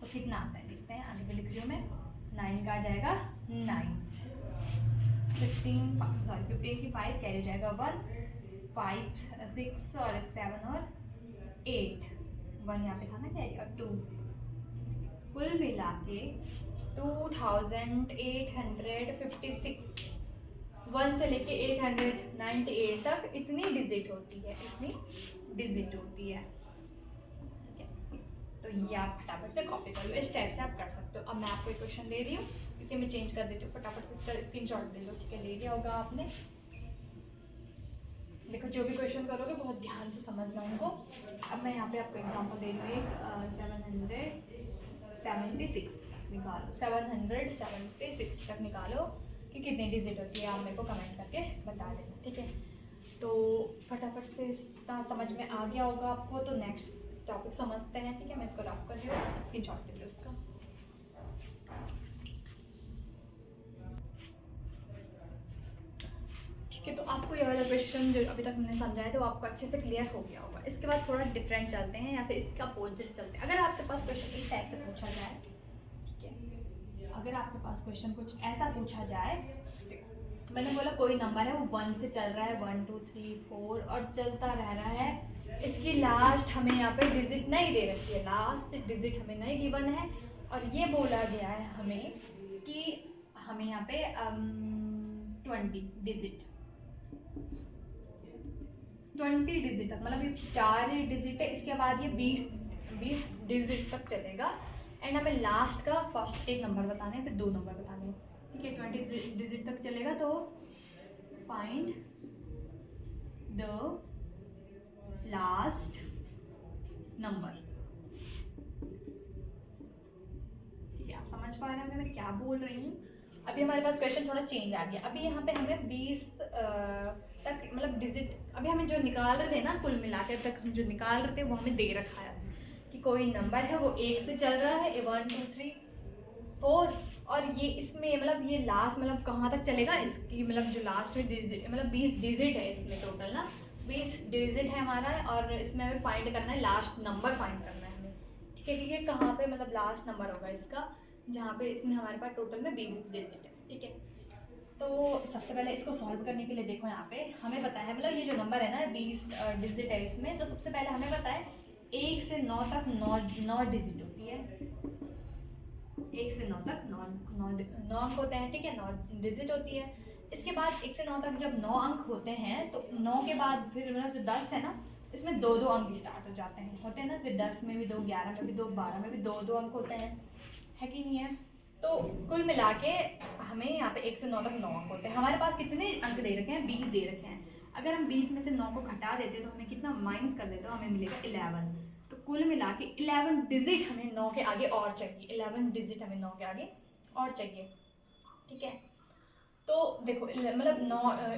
तो कितना आता है देखते हैं। आगे पे लिख रही हूँ मैं, 9 का आ जाएगा 9, 15 की 5 कैरी हो जाएगा 1, 5 6 और 7 और 8, 1 यहाँ पे था ना कैरी, और 2, कुल मिला के 2856। 1 से लेके 898 तक इतनी डिजिट होती है, इतनी डिजिट होती है। तो ये आप फटाफट से कॉपी कर लो, इस टाइप से आप कर सकते हो। अब मैं आपको एक क्वेश्चन दे रही हूँ, इसी में चेंज कर देती हूँ, फटाफट से इसका स्क्रीनशॉट ले लो। ठीक है, ले लिया होगा आपने। देखो, जो भी क्वेश्चन करोगे बहुत ध्यान से समझना उनको। अब मैं यहाँ पे आपको एग्जांपल दे रही हूँ, 776 तक निकालो, 776 तक निकालो कि कितनी डिजिट होती है। आप मेरे को कमेंट करके बता देना। ठीक है, तो फटाफट से इतना समझ में आ गया होगा आपको। तो नेक्स्ट टॉपिक समझते हैं। ठीक है, मैं इसको रफ कर रही हूँ, स्क्रीनशॉट ले लो उसका। ठीक है, तो आपको ये वाला क्वेश्चन जो अभी तक मैंने समझाया था वो आपको अच्छे से क्लियर हो गया होगा। इसके बाद थोड़ा डिफरेंट चलते हैं या फिर इसका अपोजिट चलते हैं। अगर आपके पास क्वेश्चन इस टाइप से पूछा जाए, ठीक है, अगर आपके पास क्वेश्चन कुछ ऐसा पूछा जाए, मैंने बोला कोई नंबर है वो 1 से चल रहा है, 1 2 3 4 और चलता रह रहा है, इसकी लास्ट हमें यहाँ पे डिजिट नहीं दे रखी है, लास्ट डिजिट हमें नहीं गिवन है, और ये बोला गया है हमें कि हमें यहाँ पे 20 डिजिट तक, मतलब ये 4 डिजिट है, इसके बाद ये 20 डिजिट तक चलेगा। एंड हमें लास्ट का फर्स्ट एक नंबर बताना है, फिर 2 नंबर बताने हैं। ठीक है, 20 डिजिट तक चलेगा, तो फाइंड द लास्ट नंबर। ठीक है, आप समझ पा रहे होंगे मैं क्या बोल रही हूँ। अभी हमारे पास क्वेश्चन थोड़ा चेंज आ गया। अभी यहाँ पे हमें 20 तक, मतलब डिजिट अभी हमें जो निकाल रहे थे ना, कुल मिलाकर तक हम जो निकाल रहे थे वो हमें दे रखा है कि कोई नंबर है वो 1 से चल रहा है, 1 2 3 4, और ये इसमें मतलब ये लास्ट मतलब कहाँ तक चलेगा, इसकी मतलब जो लास्ट में डिजिट, मतलब 20 डिजिट है इसमें टोटल ना, 20 डिजिट है हमारा, और इसमें हमें फाइंड करना है लास्ट नंबर फाइंड करना है हमें। ठीक है, क्योंकि कहाँ पे मतलब लास्ट नंबर होगा इसका, जहाँ पे इसमें हमारे पास टोटल में 20 डिजिट है। ठीक है, तो सबसे पहले इसको सॉल्व करने के लिए देखो यहाँ पे हमें पता है, मतलब ये जो नंबर है ना 20 डिजिट है इसमें, तो सबसे पहले हमें पता है 1 से 9 तक 9 डिजिट होती है। 1 से 9 तक 9 अंक होते हैं, ठीक है, 9 डिजिट होती है। इसके बाद 1 से 9 तक जब 9 अंक होते हैं तो 9 के बाद फिर मतलब जो 10 है ना, इसमें 2 अंक स्टार्ट हो जाते हैं, होते हैं ना, फिर 10 में भी 2, 11 में भी 2, 12 में भी 2 अंक होते हैं, है कि नहीं है। तो कुल मिला के हमें यहाँ पे 1 से 9 तक 9 अंक होते हैं। हमारे पास कितने अंक दे रखे हैं, 20 दे रखे हैं। अगर हम 20 में से 9 को घटा देते तो हमें कितना माइनस कर देते, तो हमें मिलेगा 11। तो कुल मिला के 11 डिजिट हमें 9 के आगे और चाहिए, 11 डिजिट हमें 9 के आगे और चाहिए, ठीक है। तो देखो मतलब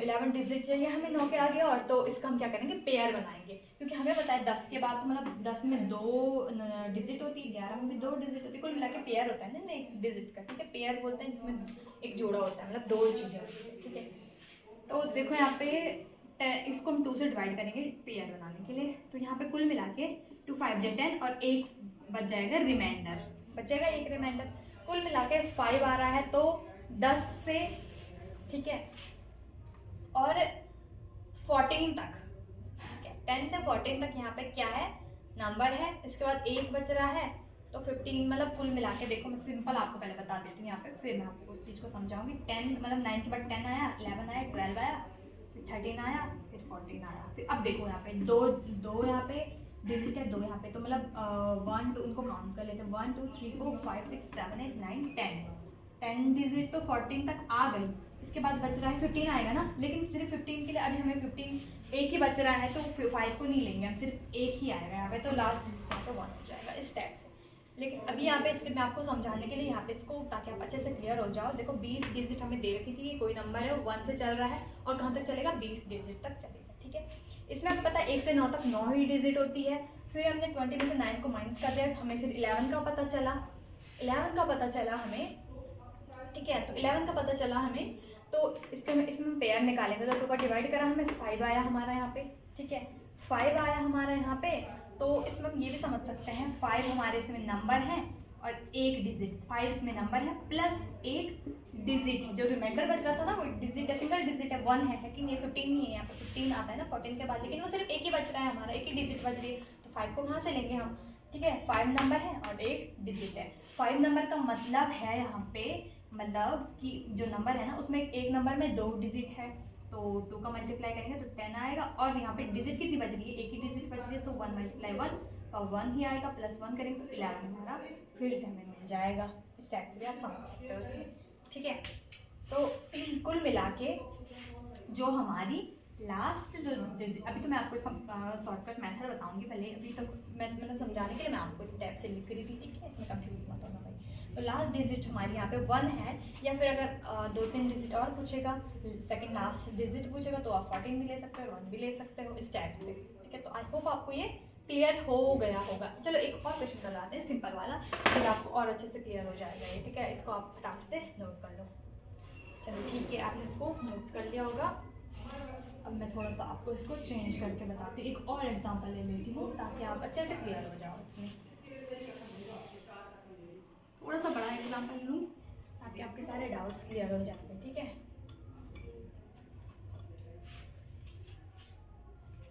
11 डिजिट चाहिए हमें 9 के आगे और, तो इसका हम क्या करेंगे, पेयर बनाएंगे, क्योंकि हमें पता है 10 के बाद तो मतलब 10 में 2 डिजिट होती है, 11 में भी 2 डिजिट होती है, कुल मिला के पेयर होता है ना एक डिजिट का, ठीक है। पेयर बोलते हैं जिसमें एक जोड़ा होता है, मतलब 2 चीज़ें होती है, ठीक है। तो देखो यहाँ पे इसको हम 2 से डिवाइड करेंगे पेयर बनाने के लिए, तो यहाँ पे कुल मिला के 2 5 जा 10 और एक बच जाएगा रिमाइंडर, बचेगा एक रिमाइंडर। कुल मिला के 5 आ रहा है, तो 10 से, ठीक है, और 14 तक, ठीक है, 10 से 14 तक यहाँ पे क्या है, नंबर है। इसके बाद एक बच रहा है, तो 15, मतलब कुल मिला के देखो मैं सिंपल आपको पहले बता देती हूँ यहाँ पे, फिर मैं आपको उस चीज़ को समझाऊंगी। 10 मतलब 9 के बाद 10 आया, 11 आया, 12 आया, फिर 13 आया, फिर 14 आया। फिर अब देखो यहाँ पे दो यहाँ पे डिजिट है, 2 यहाँ पे, तो मतलब 1 2 उनको काउंट कर लेते हैं, 1 2 3 4 5 6 7 8 9 10 डिजिट तो 14 तक आ गई। इसके बाद बच रहा है 15 आएगा ना, लेकिन सिर्फ 15 के लिए अभी हमें 15 एक ही बच रहा है, तो 5 को नहीं लेंगे हम, सिर्फ एक ही आएगा यहाँ पे, तो लास्ट डिजिट यहाँ पे 1 हो जाएगा इस टाइप से। लेकिन अभी यहाँ पे सिर्फ मैं आपको समझाने के लिए यहाँ पे इसको, ताकि आप अच्छे से क्लियर हो जाओ। देखो 20 डिजिट हमें दे रखी थी कि कोई नंबर है वो 1 से चल रहा है और कहाँ तक चलेगा, 20 डिजिट तक चलेगा, ठीक है। इसमें हमें पता है 1 से 9 तक 9 ही डिजिट होती है। फिर हमने 20 में से 9 को माइनस कर दिया, हमें फिर 11 का पता चला, 11 का पता चला हमें, ठीक है। तो 11 का पता चला हमें, तो इसमें पेयर निकालेंगे, तो 2 का डिवाइड करा हमें, 5 आया हमारा यहाँ पे, ठीक है, 5 आया हमारा यहाँ पे। तो इसमें हम ये भी समझ सकते हैं 5 हमारे इसमें नंबर है और एक डिजिट, 5 इसमें नंबर है प्लस एक डिजिट है, जो रिमाइंडर बच रहा था ना वो डिजिट है, सिंगल डिजिट है, 1 है कि नहीं, 15 नहीं है यहाँ पे, 15 आता है ना 14 के बाद, लेकिन वो सिर्फ एक ही बच रहा है हमारा, एक ही डिजिट बच रही है, तो 5 को कहाँ से लेंगे हम, ठीक है। 5 नंबर है और एक डिजिट है। 5 नंबर का मतलब है यहाँ पे, मतलब कि जो नंबर है ना उसमें एक नंबर में 2 डिजिट है, तो 2 का मल्टीप्लाई करेंगे तो 10 आएगा, और यहाँ पे डिजिट कितनी बच रही है, एक ही डिजिट बच रही है, तो 1 × 1 और 1 ही आएगा, प्लस 1 करेंगे तो 11 हमारा फिर से हमें मिल जाएगा। इस टाइप से भी आप समझ सकते हो उसमें, ठीक है। तो कुल मिला के जो हमारी लास्ट जो डिजिट, अभी तो मैं आपको इसका शॉर्टकट मेथड बताऊंगी, पहले अभी तक मैं मतलब समझाने के लिए मैं आपको इस टाइप से लिख रही थी, ठीक है, इसमें कंफ्यूज मत होना भाई। तो लास्ट डिजिट हमारी यहाँ पे 1 है, या फिर अगर 2-3 डिजिट और पूछेगा, सेकंड लास्ट डिजिट पूछेगा, तो आप 14 भी ले सकते हो, 1 भी ले सकते हो, इस टाइप से, ठीक है। तो आई होप आपको ये क्लियर हो गया होगा। चलो एक और क्वेश्चन करवाते हैं सिंपल वाला, फिर आपको और अच्छे से क्लियर हो जाएगा ये, ठीक है। इसको आप फटाफट से नोट कर लो। चलो ठीक है, आपने इसको नोट कर लिया होगा। अब मैं थोड़ा सा आपको इसको चेंज करके बताती हूँ, एक और एग्जांपल ले लेती हूँ ताकि आप अच्छे से क्लियर हो जाओ इसमें। थोड़ा सा बड़ा एग्जांपल लूँ ताकि आपके सारे डाउट्स क्लियर हो जाते हैं, ठीक है।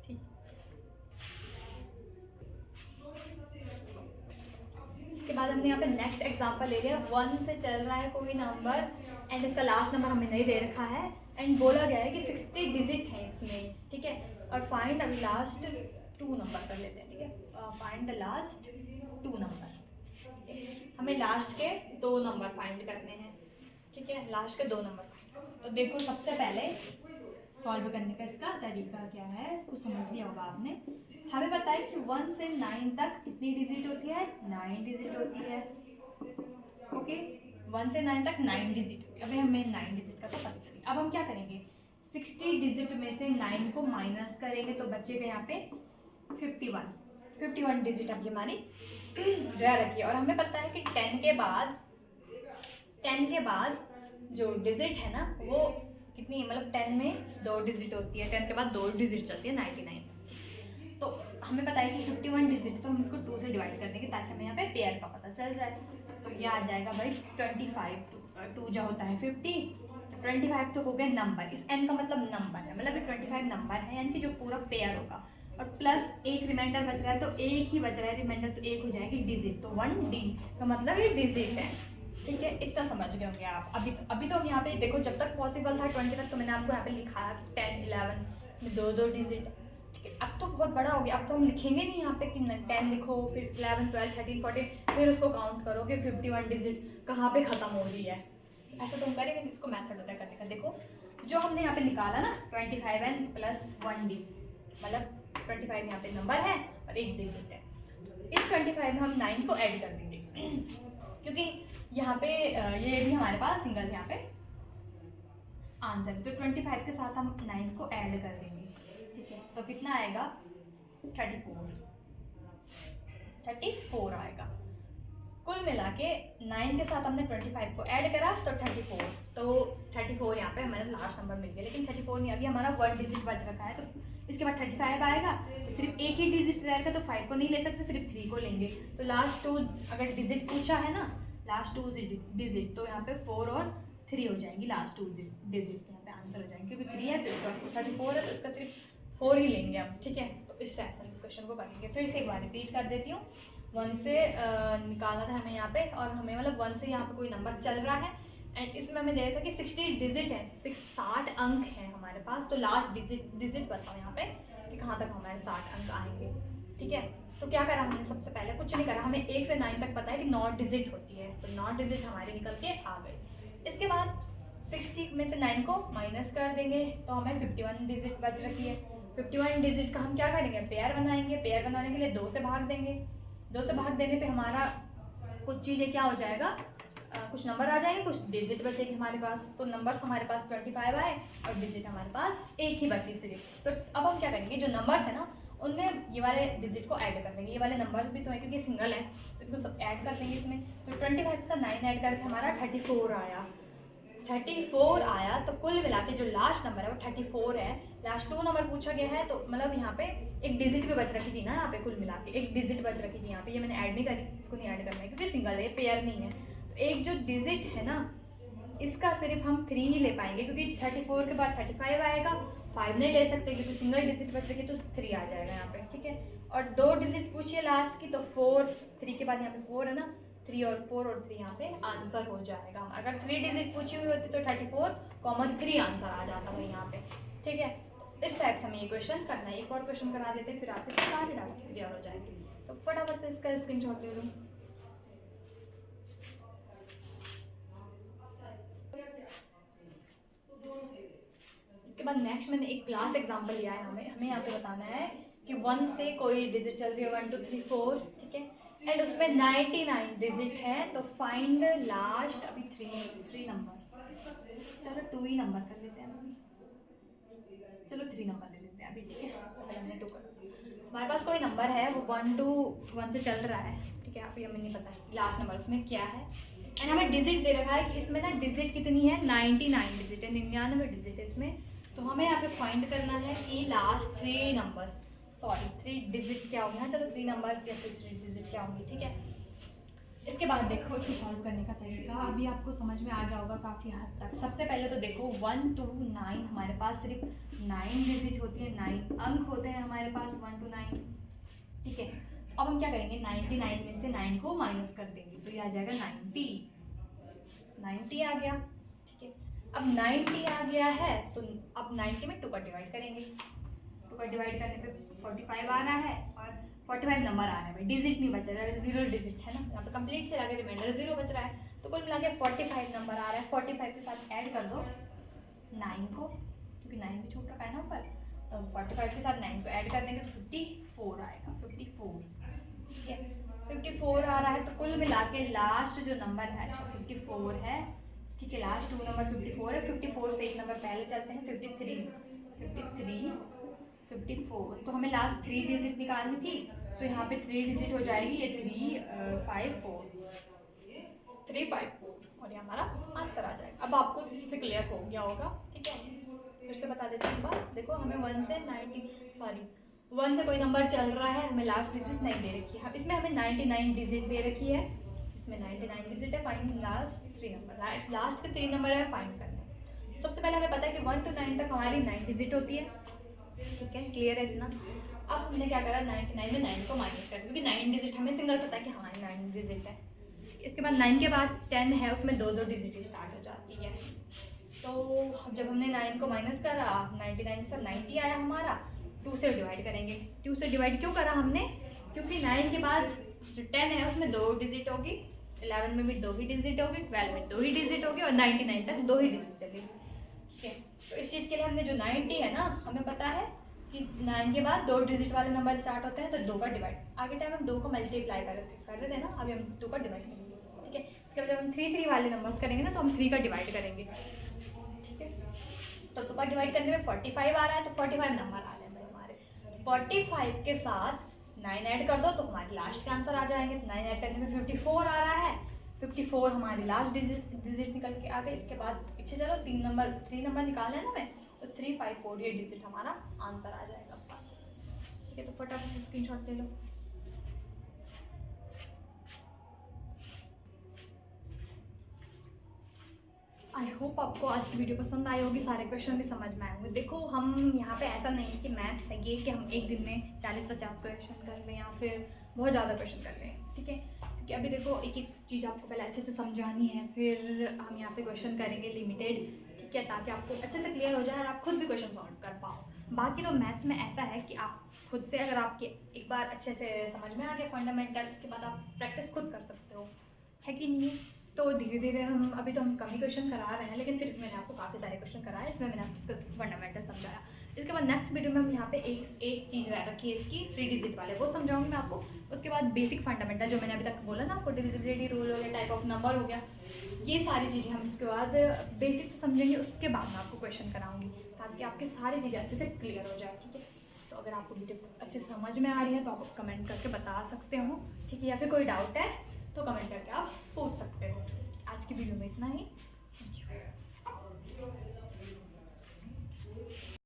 ठीक, इसके बाद हमने यहाँ पे नेक्स्ट एग्जांपल ले लिया। 1 से चल रहा है कोई नंबर एंड इसका लास्ट नंबर हमें नहीं दे रखा है, एंड बोला गया है कि 60 डिजिट है इसमें, ठीक है। और फाइंड द लास्ट 2 नंबर कर लेते हैं, ठीक है। फाइंड द लास्ट 2 नंबर, हमें लास्ट के 2 नंबर फाइंड करने हैं, ठीक है, लास्ट के 2 नंबर। तो देखो सबसे पहले सॉल्व करने का इसका तरीका क्या है, इसको समझ लिया होगा आपने। हमें पता है कि 1 से 9 तक कितनी डिजिट होती है, 9 डिजिट होती है, ओके। 1 से 9 तक 9 डिजिट होती है। अभी हमें 9 डिजिट का तो पता चलेगा। अब हम क्या करेंगे, 60 डिजिट में से 9 को माइनस करेंगे तो बचेगा यहाँ पे 51 डिजिट अभी हमारी रह रखी है। और हमें पता है कि 10 के बाद जो डिजिट है ना वो कितनी, मतलब 10 में 2 डिजिट होती है, 10 के बाद 2 डिजिट चलती है 99। तो हमें पता है कि 51 डिजिट, तो हम इसको 2 से डिवाइड कर देंगे ताकि हमें यहाँ पे पेयर का पता चल जाए। तो ये आ जाएगा भाई 25, 2 जो होता है 50, 25 तो हो गए नंबर, इस n का मतलब नंबर है, मतलब ये 25 नंबर है, यानी कि जो पूरा पेयर होगा, और प्लस एक रिमाइंडर बच रहा है, तो एक ही बच रहा है रिमाइंडर, तो एक हो जाएगी डिजिट, तो 1D का मतलब ये डिजिट है। ठीक है, इतना समझ गए होंगे आप। अभी तो हम यहाँ पे देखो, जब तक पॉसिबल था 20 तक, तो मैंने आपको यहाँ पे लिखाया 10 11 में दो दो डिजिट। ठीक है, अब तो बहुत बड़ा हो गया, अब तो हम लिखेंगे नहीं यहाँ पे कि 10 लिखो, फिर 11 12 13 14, फिर उसको काउंट करोगे 51 डिजिट कहाँ पे ख़त्म हो रही है। ऐसा तो हम करेंगे, इसको मेथड होता है करने का। देखो जो हमने यहाँ पे निकाला ना 25n प्लस 1D, मतलब 25 यहाँ पे नंबर है और एक डिजिट है। इस 25 में हम 9 को ऐड कर देंगे क्योंकि यहाँ पे ये भी हमारे पास सिंगल यहाँ पे आंसर है, तो 25 के साथ हम 9 को ऐड कर देंगे। ठीक है, तो कितना आएगा 34 आएगा। कुल मिला के 9 के साथ हमने 25 को ऐड करा तो 34, तो 34 यहाँ पे हमारा लास्ट नंबर मिल गया। लेकिन 34 नहीं, अभी हमारा 1 डिजिट बच रखा है, तो इसके बाद 35 आएगा, तो सिर्फ एक ही डिजिट रहेगा, तो 5 को नहीं ले सकते, सिर्फ 3 को लेंगे। तो लास्ट 2 अगर डिजिट पूछा है ना, लास्ट 2 डिजिट, तो यहाँ पे 4 और 3 हो जाएंगी, लास्ट 2 डिजिट यहाँ पे आंसर हो जाएंगे, क्योंकि 3 है फिर 34 है, तो इसका सिर्फ 4 ही लेंगे हम। ठीक है, तो इस टाइप से इस क्वेश्चन को करेंगे। फिर से एक बार रिपीट कर देती हूँ। 1 से निकालना था हमें यहाँ पे, और हमें मतलब 1 से यहाँ पे कोई नंबर चल रहा है, एंड इसमें हमें दे रखा है कि 60 डिजिट है, 60 अंक है हमारे पास, तो लास्ट डिजिट बताओ यहाँ पे कि कहाँ तक हमारे 60 अंक आएंगे। ठीक है, तो क्या करा हमने, सबसे पहले कुछ नहीं करा, हमें 1 से 9 तक पता है कि 9 डिजिट होती है, तो 9 डिजिट हमारी निकल के आ गई। इसके बाद 60 में से 9 को माइनस कर देंगे, तो हमें 51 डिजिट बच रखी है। 51 डिजिट का हम क्या करेंगे, पेयर बनाएंगे। पेयर बनाने के लिए 2 से भाग देंगे, 2 से भाग देने पे हमारा कुछ चीज़ें क्या हो जाएगा, कुछ नंबर आ जाएंगे, कुछ डिजिट बचेगी हमारे पास। तो नंबर्स हमारे पास 25 आए और डिजिट हमारे पास एक ही बची सिर्फ। तो अब हम क्या करेंगे, जो नंबर्स है ना उनमें ये वाले डिजिट को ऐड कर देंगे। ये वाले नंबर्स भी तो हैं क्योंकि सिंगल है, तो इनको सब ऐड कर देंगे इसमें। तो 25 के साथ 9 ऐड करके हमारा 34 आया। 34 आया, तो कुल मिला के जो लास्ट नंबर है वो 34 है। लास्ट 2 नंबर पूछा गया है, तो मतलब यहाँ पे एक डिजिट भी बच रखी थी ना, यहाँ पे कुल मिला के एक डिजिट बच रखी थी यहाँ पे, ये मैंने ऐड नहीं करी, इसको नहीं ऐड करना है क्योंकि सिंगल है, पेयर नहीं है। तो एक जो डिजिट है ना, इसका सिर्फ हम 3 ही ले पाएंगे, क्योंकि 34 के बाद 35 आएगा, 5 नहीं ले सकते क्योंकि सिंगल डिजिट बच रखी, तो 3 आ जाएगा यहाँ पे। ठीक है, और 2 डिजिट पूछिए लास्ट की, तो 4, 3 के बाद यहाँ पे 4 है ना, 3 और 4 और 3 यहाँ पे आंसर हो जाएगा। अगर 3 डिजिट पूछी हुई होती तो 34 कॉमन 3 आंसर आ जाता है यहाँ पे। ठीक है, इस टाइप से हमें ये क्वेश्चन करना है। एक और क्वेश्चन करा देते हैं, फिर आपके सारे डाउट्स क्लियर हो जाएंगे। तो फटाफट से इसका स्क्रीनशॉट ले लो। इसके बाद नेक्स्ट मैंने एक लास्ट एग्जांपल लिया है। हमें यहाँ पे बताना है कि 1 से कोई डिजिट चल रही है, 1 2 3 4, ठीक है, एंड उसमें 99 डिजिट है, तो फाइंड लास्ट, अभी 3 नंबर, चलो 2 ही नंबर कर लेते हैं अभी, चलो 3 नंबर ले लेते हैं अभी। ठीक है, सबसे हमने 2 कर दिया। हमारे पास कोई नंबर है, वो 1 to 1 से चल रहा है। ठीक है, अभी हमें नहीं पता लास्ट नंबर उसमें क्या है, एंड हमें डिजिट दे रखा है कि इसमें ना डिजिट कितनी है, 99 डिजिट है, 99 डिजिट है इसमें। तो हमें यहाँ पे फाइंड करना है कि लास्ट 3 नंबर्स, सॉरी 3 डिजिट क्या होंगे। हाँ चलो 3 नंबर या फिर 3 डिजिट क्या होंगी। ठीक है, इसके बाद देखो इसको सॉल्व करने का तरीका अभी आपको समझ में आ गया होगा काफ़ी हद तक। सबसे पहले तो देखो 1 to 9 हमारे पास सिर्फ 9 डिजिट होती है, 9 अंक होते हैं हमारे पास 1 to 9। ठीक है, अब हम क्या करेंगे, 99 में से 9 को माइनस कर देंगे, तो ये आ जाएगा 90 आ गया। ठीक है, अब 90 आ गया है, तो अब 90 में 2 का डिवाइड करेंगे, 2 का डिवाइड करने पे 45 आ रहा है, और 45 नंबर आ रहा है भाई, डिजिट नहीं बच रहा है, 0 डिजिट है ना, यहाँ पे कंप्लीट से आगे रिमाइंडर 0 बच रहा है, तो कुल मिला के 45 नंबर आ रहा है। 45 के साथ ऐड कर दो 9 को, क्योंकि 9 भी छोटा है ना ऊपर, तो 45 के साथ 9 को ऐड कर देंगे तो 54 आएगा, 54। ठीक है, 54 आ रहा है, तो कुल मिला के लास्ट जो नंबर है, अच्छा 54 है। ठीक है, लास्ट 2 नंबर 54 है, 54 से एक नंबर पहले चलते हैं, 53, 54, तो हमें लास्ट 3 डिजिट निकालनी थी, तो यहाँ पे 3 डिजिट हो जाएगी, ये 354, और ये हमारा आंसर आ जाएगा। अब आपको इससे क्लियर हो गया होगा। ठीक है, फिर से बता देते हैं बात। देखो हमें 1 से कोई नंबर चल रहा है, हमें लास्ट डिजिट नहीं दे रखी है, इसमें हमें 99 डिजिट दे रखी है, इसमें 99 डिजिट है, फाइंड लास्ट 3 नंबर, लास्ट के 3 नंबर है फाइंड करना है। सबसे पहले हमें पता है कि 1 to 9 तक हमारी 9 डिजिट होती है, ठीक है, क्लियर है इतना। अब हमने क्या करा, 99 में 9 को माइनस कर दिया, क्योंकि 9 डिजिट हमें सिंगल पता है कि हमारी 9 डिजिट है। इसके बाद 9 के बाद 10 है, उसमें 2 डिजिट स्टार्ट हो जाती है। तो जब हमने 9 को माइनस करा, 99 से 90 आया हमारा, 2 से डिवाइड करेंगे। 2 से डिवाइड क्यों करा हमने, क्योंकि 9 के बाद जो 10 है उसमें 2 डिजिट होगी, 11 में भी 2 ही डिजिट होगी, 12 में 2 ही डिजिट होगी, और 99 तक 2 ही डिजिट चलेगी, ठीक है। तो इस चीज़ के लिए हमने जो 90 है ना, हमें पता है कि 9 के बाद 2 डिजिट वाले नंबर स्टार्ट होते हैं, तो 2 का डिवाइड, आगे टाइम हम 2 को मल्टीप्लाई कर रहे थे ना, अभी हम 2 का डिवाइड करेंगे, ठीक है। इसके बाद जब हम 3 वाले नंबर्स करेंगे ना, तो हम 3 का डिवाइड करेंगे, ठीक है। तो 2 का डिवाइड करने में 45 आ रहा है, तो 45 नंबर आ रहे हैं भाई हमारे। 45 के साथ 9 ऐड कर दो तो हमारे लास्ट के आंसर आ जाएंगे। 9 ऐड करने में 54 आ रहा है, 54 हमारी लास्ट डिजिट निकल के आ गई। इसके बाद पीछे चलो, 3 नंबर निकालना है ना मैं, तो 3 5 4 ये डिजिट हमारा आंसर आ जाएगा बस, ठीक है। तो फटाफट से स्क्रीनशॉट ले लो। आई होप आपको आज की वीडियो पसंद आई होगी, सारे क्वेश्चन भी समझ में आए होंगे। देखो, हम यहाँ पे ऐसा नहीं है कि मैथ्स है ये कि हम एक दिन में 40-50 क्वेश्चन कर लें या फिर बहुत ज़्यादा क्वेश्चन कर लें, ठीक है। क्योंकि अभी देखो, एक एक चीज़ आपको पहले अच्छे से समझानी है, फिर हम यहाँ पे क्वेश्चन करेंगे लिमिटेड, ठीक है, ताकि आपको अच्छे से क्लियर हो जाए और आप खुद भी क्वेश्चन सॉल्व कर पाओ। बाकी तो मैथ्स में ऐसा है कि आप खुद से, अगर आपके एक बार अच्छे से समझ में आ गया फंडामेंटल, इसके बाद आप प्रैक्टिस खुद कर सकते हो, है कि नहीं है। तो धीरे धीरे हम अभी तो हम कम ही क्वेश्चन करा रहे हैं, लेकिन फिर मैंने आपको काफ़ी सारे क्वेश्चन कराए, इसमें मैंने आपको फंडामेंटल समझाया। इसके बाद नेक्स्ट वीडियो में हम यहाँ पे एक चीज़ रह रखी है इसकी, 3 डिजिट वाले, वो समझाऊंगी मैं आपको। उसके बाद बेसिक फंडामेंटल जो मैंने अभी तक बोला ना आपको, डिविजिबिलिटी रूल हो गया, टाइप ऑफ नंबर हो गया, ये सारी चीज़ें हम इसके बाद बेसिक से समझेंगे। उसके बाद मैं आपको क्वेश्चन कराऊंगी, ताकि आपकी सारी चीज़ें अच्छे से क्लियर हो जाए, ठीक है। तो अगर आपको वीडियो अच्छे से समझ में आ रही है तो आप कमेंट करके बता सकते हो, ठीक है, या फिर कोई डाउट है तो कमेंट करके आप पूछ सकते हो। आज की वीडियो में इतना ही।